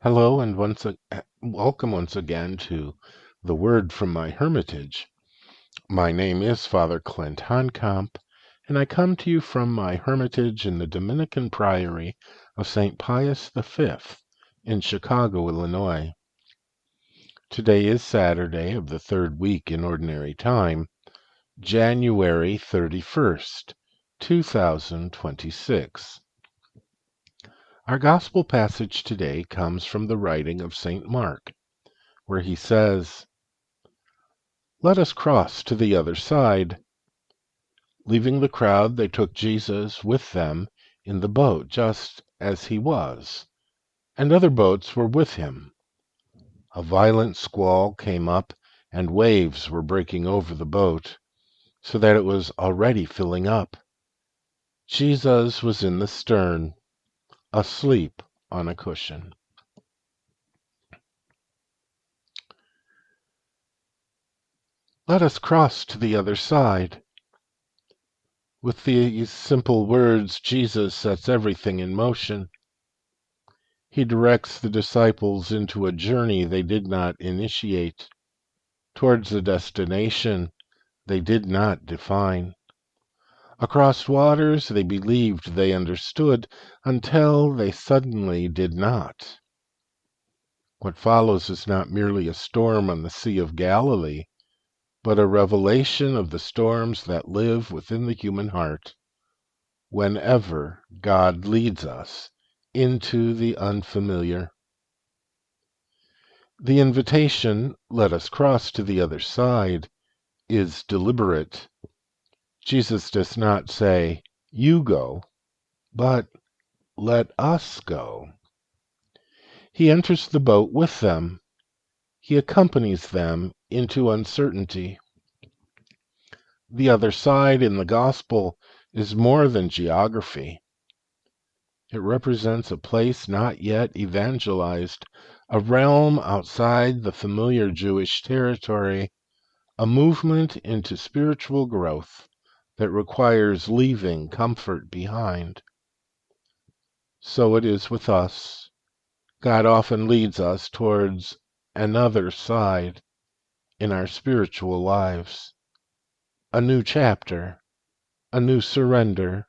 Hello, and welcome once again to the Word from my Hermitage. My name is Father Clint Honkamp, and I come to you from my hermitage in the Dominican Priory of St. Pius V in Chicago, Illinois. Today is Saturday of the third week in Ordinary Time, January 31st, 2026. Our Gospel passage today comes from the writing of St. Mark, where he says, "Let us cross to the other side." Leaving the crowd, they took Jesus with them in the boat, just as he was, and other boats were with him. A violent squall came up, and waves were breaking over the boat, so that it was already filling up. Jesus was in the stern, asleep on a cushion. Let us cross to the other side. With these simple words, Jesus sets everything in motion. He directs the disciples into a journey they did not initiate, towards a destination they did not define. Across waters they believed they understood, until they suddenly did not. What follows is not merely a storm on the Sea of Galilee, but a revelation of the storms that live within the human heart, whenever God leads us into the unfamiliar. The invitation, "Let us cross to the other side," is deliberate. Jesus does not say, "You go," but "Let us go." He enters the boat with them. He accompanies them into uncertainty. The other side in the gospel is more than geography. It represents a place not yet evangelized, a realm outside the familiar Jewish territory, a movement into spiritual growth that requires leaving comfort behind. So it is with us. God often leads us towards another side in our spiritual lives, a new chapter, a new surrender,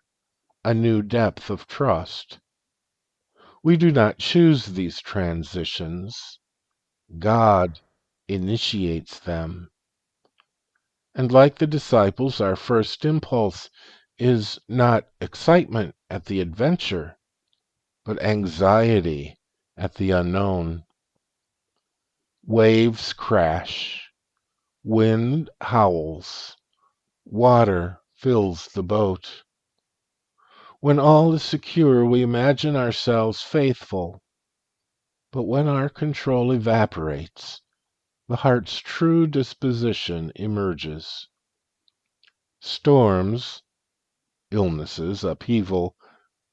a new depth of trust. We do not choose these transitions. God initiates them. And like the disciples, our first impulse is not excitement at the adventure, but anxiety at the unknown. Waves crash, wind howls, water fills the boat. When all is secure, we imagine ourselves faithful, but when our control evaporates, the heart's true disposition emerges. Storms, illnesses, upheaval,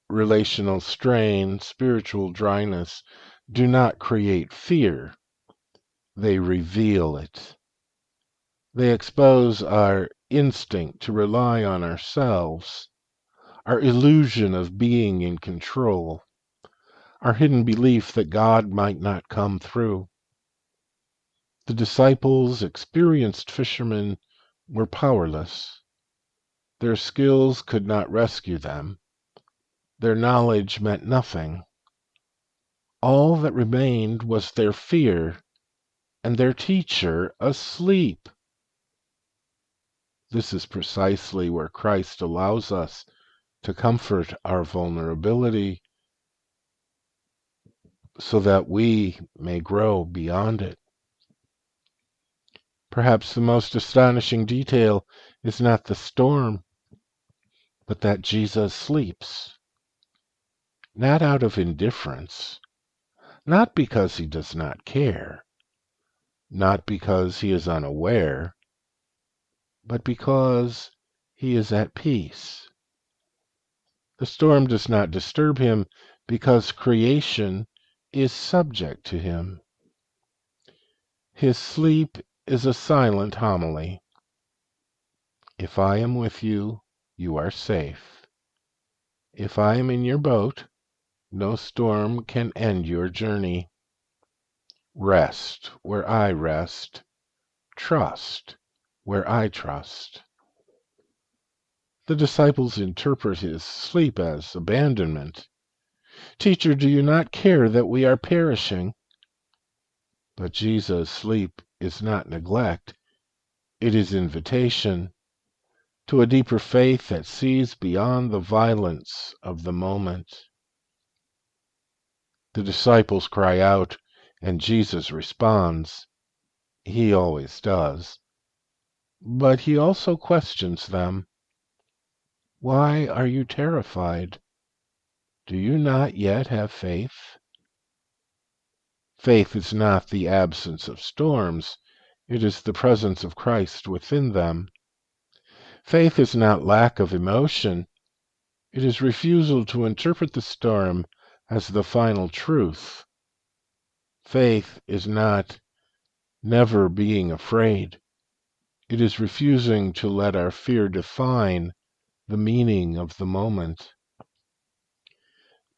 relational strain, spiritual dryness do not create fear. They reveal it. They expose our instinct to rely on ourselves, our illusion of being in control, our hidden belief that God might not come through. The disciples, experienced fishermen, were powerless. Their skills could not rescue them. Their knowledge meant nothing. All that remained was their fear, and their teacher asleep. This is precisely where Christ allows us to comfort our vulnerability so that we may grow beyond it. Perhaps the most astonishing detail is not the storm, but that Jesus sleeps, not out of indifference, not because he does not care, not because he is unaware, but because he is at peace. The storm does not disturb him because creation is subject to him. His sleep is a silent homily. If I am with you, you are safe. If I am in your boat, no storm can end your journey. Rest where I rest, trust where I trust. The disciples interpret his sleep as abandonment. Teacher, do you not care that we are perishing? But Jesus' sleep is not neglect, it is invitation to a deeper faith that sees beyond the violence of the moment. The disciples cry out, and Jesus responds. He always does. But he also questions them. Why are you terrified? Do you not yet have faith? Faith is not the absence of storms, it is the presence of Christ within them. Faith is not lack of emotion, it is refusal to interpret the storm as the final truth. Faith is not never being afraid, it is refusing to let our fear define the meaning of the moment.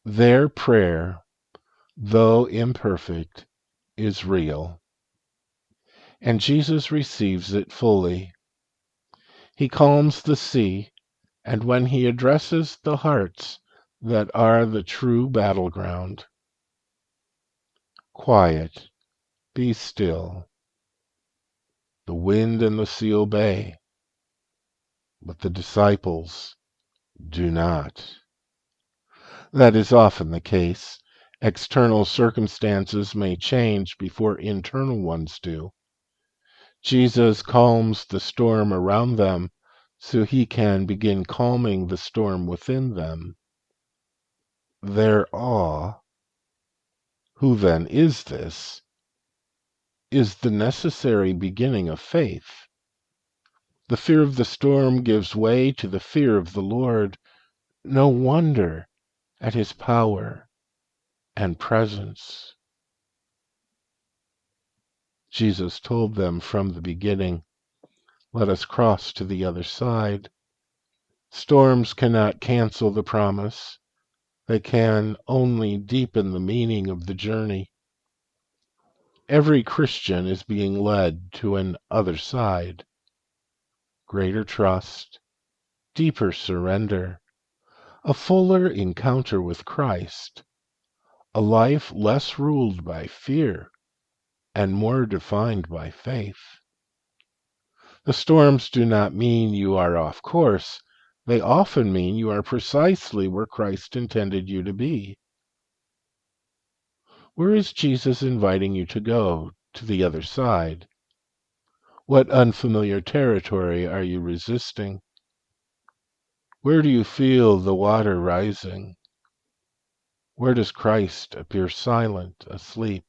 Their prayer, though imperfect, is real, and Jesus receives it fully. He calms the sea, and when he addresses the hearts that are the true battleground, quiet, be still. The wind and the sea obey, but the disciples do not. That is often the case. External circumstances may change before internal ones do. Jesus calms the storm around them so he can begin calming the storm within them. Their awe, who then is this, is the necessary beginning of faith. The fear of the storm gives way to the fear of the Lord. No wonder at his power and presence. Jesus told them from the beginning, let us cross to the other side. Storms cannot cancel the promise. They can only deepen the meaning of the journey. Every Christian is being led to an other side. Greater trust, deeper surrender, a fuller encounter with Christ, a life less ruled by fear and more defined by faith. The storms do not mean you are off course. They often mean you are precisely where Christ intended you to be. Where is Jesus inviting you to go to the other side? What unfamiliar territory are you resisting? Where do you feel the water rising? Where does Christ appear silent, asleep?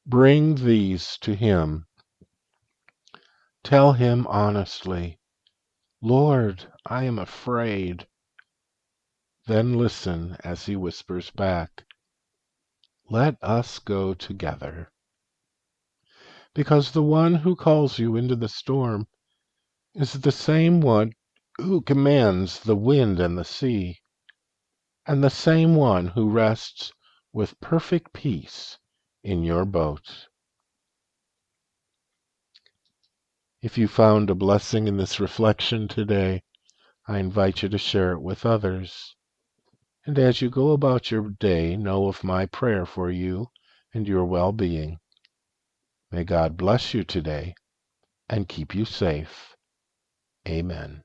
Bring these to him. Tell him honestly, Lord, I am afraid. Then listen as he whispers back, let us go together. Because the one who calls you into the storm is the same one who commands the wind and the sea, and the same one who rests with perfect peace in your boat. If you found a blessing in this reflection today, I invite you to share it with others. And as you go about your day, know of my prayer for you and your well-being. May God bless you today and keep you safe. Amen.